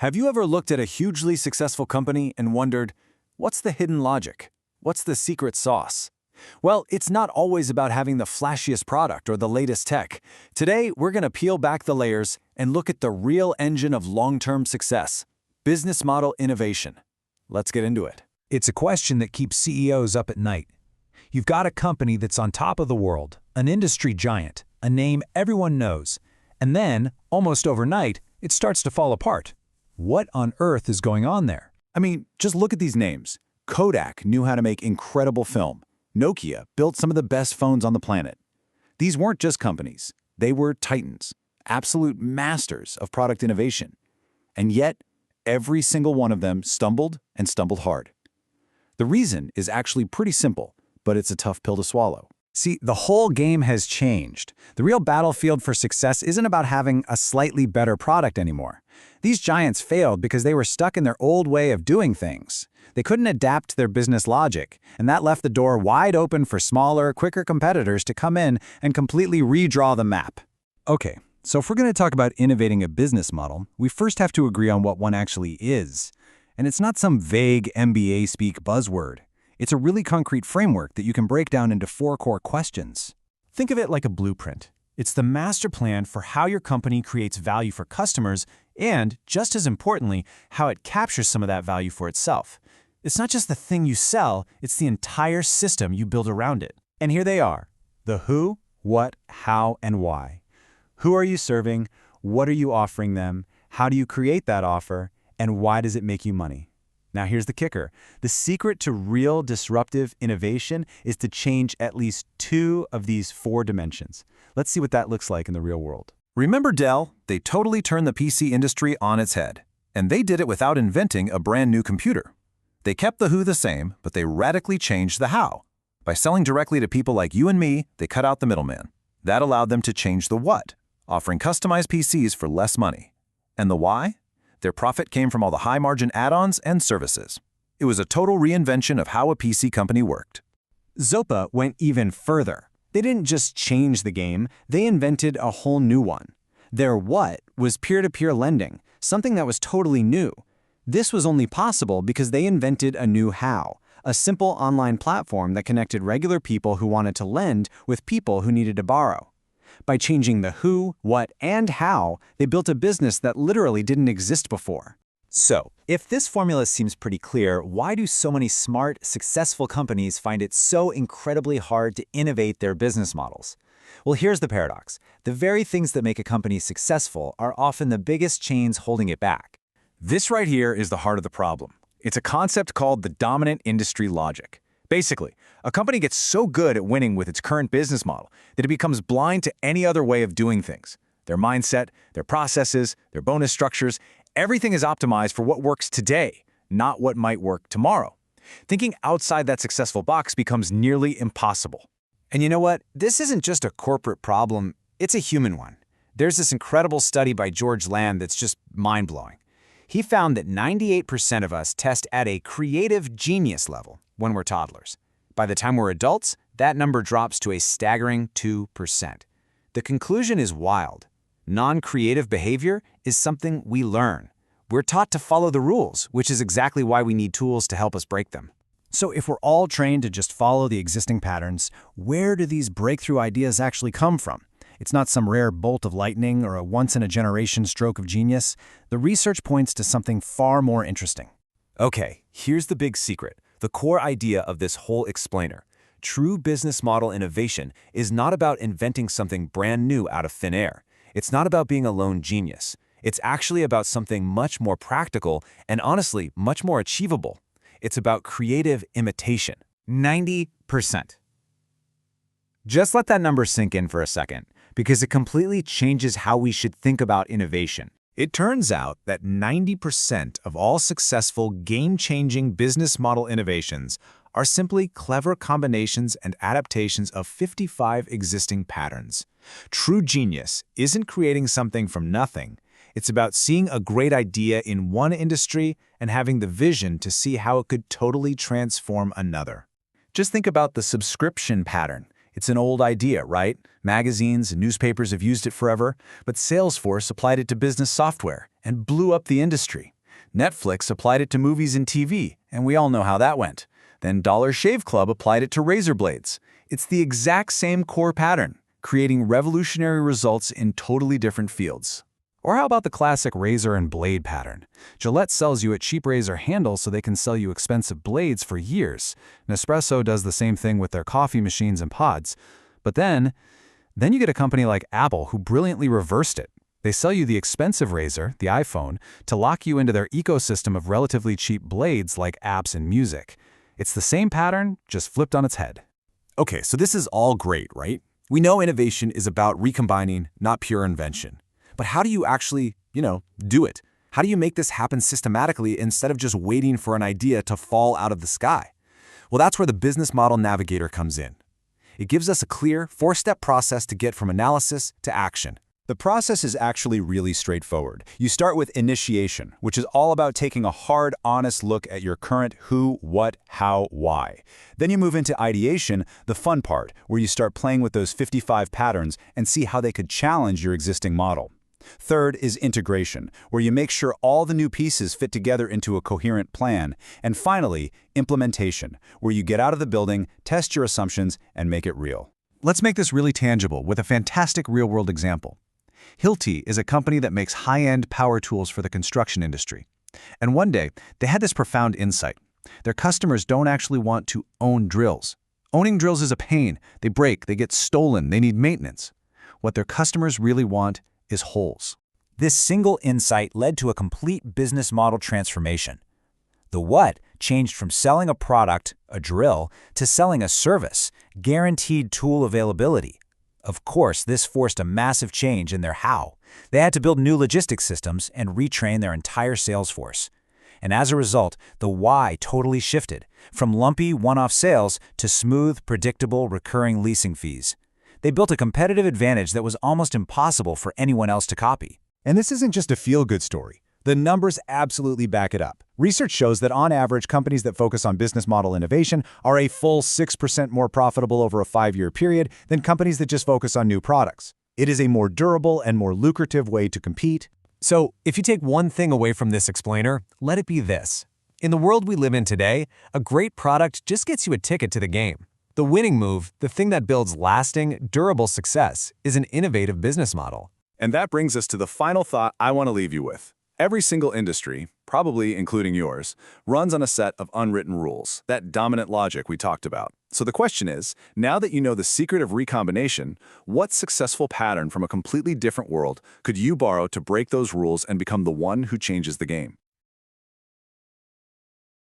Have you ever looked at a hugely successful company and wondered, what's the hidden logic? What's the secret sauce? Well, it's not always about having the flashiest product or the latest tech. Today, we're going to peel back the layers and look at the real engine of long-term success: business model innovation. Let's get into it. It's a question that keeps CEOs up at night. You've got a company that's on top of the world, an industry giant, a name everyone knows, and then, almost overnight, it starts to fall apart. What on earth is going on there? I mean, just look at these names. Kodak knew how to make incredible film. Nokia built some of the best phones on the planet. These weren't just companies. They were titans, absolute masters of product innovation. And yet, every single one of them stumbled and stumbled hard. The reason is actually pretty simple, but it's a tough pill to swallow. See, the whole game has changed. The real battlefield for success isn't about having a slightly better product anymore. These giants failed because they were stuck in their old way of doing things. They couldn't adapt to their business logic, and that left the door wide open for smaller, quicker competitors to come in and completely redraw the map. Okay, so if we're going to talk about innovating a business model, we first have to agree on what one actually is. And it's not some vague MBA-speak buzzword. It's a really concrete framework that you can break down into 4 core questions. Think of it like a blueprint. It's the master plan for how your company creates value for customers and, just as importantly, how it captures some of that value for itself. It's not just the thing you sell, it's the entire system you build around it. And here they are: the who, what, how, and why. Who are you serving? What are you offering them? How do you create that offer? And why does it make you money? Now here's the kicker. The secret to real disruptive innovation is to change at least 2 of these 4 dimensions. Let's see what that looks like in the real world. Remember Dell? They totally turned the PC industry on its head. And they did it without inventing a brand new computer. They kept the who the same, but they radically changed the how. By selling directly to people like you and me, they cut out the middleman. That allowed them to change the what, offering customized PCs for less money. And the why? Their profit came from all the high-margin add-ons and services. It was a total reinvention of how a PC company worked. Zopa went even further. They didn't just change the game, they invented a whole new one. Their what was peer-to-peer lending, something that was totally new. This was only possible because they invented a new how, a simple online platform that connected regular people who wanted to lend with people who needed to borrow. By changing the who, what, and how, they built a business that literally didn't exist before. So, if this formula seems pretty clear, why do so many smart, successful companies find it so incredibly hard to innovate their business models? Well, here's the paradox. The very things that make a company successful are often the biggest chains holding it back. This right here is the heart of the problem. It's a concept called the dominant industry logic. Basically, a company gets so good at winning with its current business model that it becomes blind to any other way of doing things. Their mindset, their processes, their bonus structures, everything is optimized for what works today, not what might work tomorrow. Thinking outside that successful box becomes nearly impossible. And you know what? This isn't just a corporate problem, it's a human one. There's this incredible study by George Land that's just mind-blowing. He found that 98% of us test at a creative genius level when we're toddlers. By the time we're adults, that number drops to a staggering 2%. The conclusion is wild. Non-creative behavior is something we learn. We're taught to follow the rules, which is exactly why we need tools to help us break them. So if we're all trained to just follow the existing patterns, where do these breakthrough ideas actually come from? It's not some rare bolt of lightning or a once-in-a-generation stroke of genius. The research points to something far more interesting. Okay, here's the big secret, the core idea of this whole explainer. True business model innovation is not about inventing something brand new out of thin air. It's not about being a lone genius. It's actually about something much more practical and honestly, much more achievable. It's about creative imitation. 90%. Just let that number sink in for a second, because it completely changes how we should think about innovation. It turns out that 90% of all successful, game-changing business model innovations are simply clever combinations and adaptations of 55 existing patterns. True genius isn't creating something from nothing. It's about seeing a great idea in one industry and having the vision to see how it could totally transform another. Just think about the subscription pattern. It's an old idea, right? Magazines and newspapers have used it forever, but Salesforce applied it to business software and blew up the industry. Netflix applied it to movies and TV, and we all know how that went. Then Dollar Shave Club applied it to razor blades. It's the exact same core pattern, creating revolutionary results in totally different fields. Or how about the classic razor and blade pattern? Gillette sells you a cheap razor handle so they can sell you expensive blades for years. Nespresso does the same thing with their coffee machines and pods. But then you get a company like Apple who brilliantly reversed it. They sell you the expensive razor, the iPhone, to lock you into their ecosystem of relatively cheap blades like apps and music. It's the same pattern, just flipped on its head. Okay, so this is all great, right? We know innovation is about recombining, not pure invention. But how do you actually, do it? How do you make this happen systematically instead of just waiting for an idea to fall out of the sky? Well, that's where the Business Model Navigator comes in. It gives us a clear, four-step process to get from analysis to action. The process is actually really straightforward. You start with initiation, which is all about taking a hard, honest look at your current who, what, how, why. Then you move into ideation, the fun part, where you start playing with those 55 patterns and see how they could challenge your existing model. Third is integration, where you make sure all the new pieces fit together into a coherent plan. And finally, implementation, where you get out of the building, test your assumptions, and make it real. Let's make this really tangible with a fantastic real-world example. Hilti is a company that makes high-end power tools for the construction industry. And one day, they had this profound insight. Their customers don't actually want to own drills. Owning drills is a pain. They break, they get stolen, they need maintenance. What their customers really want is holes. This single insight led to a complete business model transformation. The what changed from selling a product, a drill, to selling a service, guaranteed tool availability. Of course, this forced a massive change in their how. They had to build new logistics systems and retrain their entire sales force. And as a result, the why totally shifted, from lumpy one-off sales to smooth, predictable, recurring leasing fees. They built a competitive advantage that was almost impossible for anyone else to copy. And this isn't just a feel-good story. The numbers absolutely back it up. Research shows that on average, companies that focus on business model innovation are a full 6% more profitable over a 5-year period than companies that just focus on new products. It is a more durable and more lucrative way to compete. So, if you take one thing away from this explainer, let it be this. In the world we live in today, a great product just gets you a ticket to the game. The winning move, the thing that builds lasting, durable success, is an innovative business model. And that brings us to the final thought I want to leave you with. Every single industry, probably including yours, runs on a set of unwritten rules, that dominant logic we talked about. So the question is, now that you know the secret of recombination, what successful pattern from a completely different world could you borrow to break those rules and become the one who changes the game?